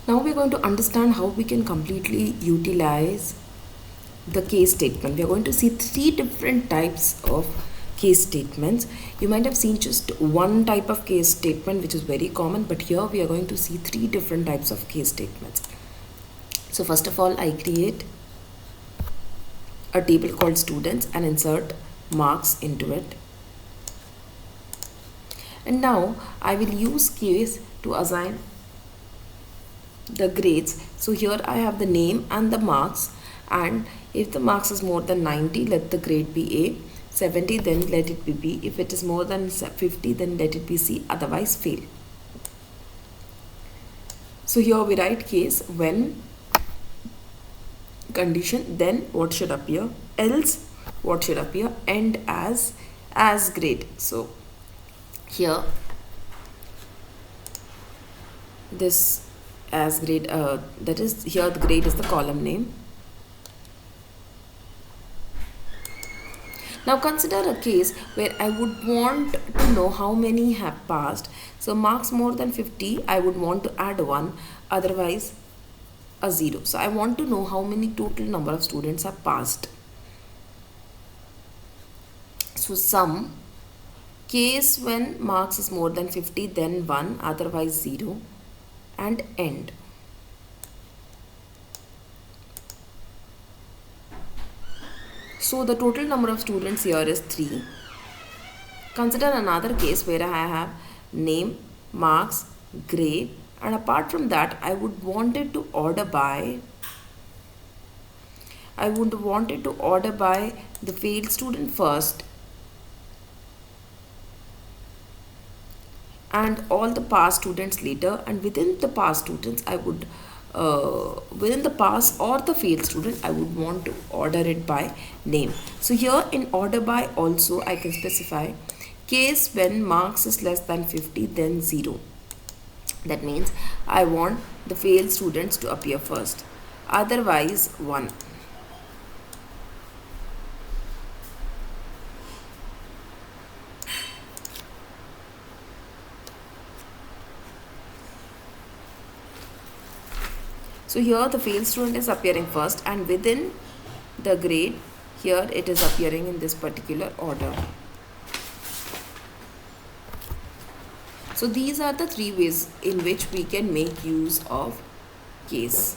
Now we're going to understand how we can completely utilize the case statement. We are going to see three different types of case statements. You might have seen just one type of case statement, which is very common, but here we are going to see three different types of case statements. So first of all, I create a table called students and insert marks into it. And now I will use case to assign the grades. So here I have the name and the marks, and if the marks is more than 90, let the grade be A. 70, then let it be B. If it is more than 50, then let it be C, otherwise fail. So here we write case when condition, then what should appear, else what should appear, and as grade. So here this as grade, that is, here the grade is the column name. Now consider a case where I would want to know how many have passed. So marks more than 50, I would want to add 1, otherwise a 0. So I want to know how many total number of students have passed. So sum, case when marks is more than 50, then 1, otherwise 0, and end. So the total number of students here is 3. Consider another case where I have name, marks, grade, and apart from that I would want it to order by the failed student first and all the past students later, and within the past students I would within the pass or the failed student, I would want to order it by name. So here in order by also I can specify case when marks is less than 50, then 0. That means I want the failed students to appear first, otherwise 1. So here the failed student is appearing first, and within the grade, here it is appearing in this particular order. So these are the three ways in which we can make use of case.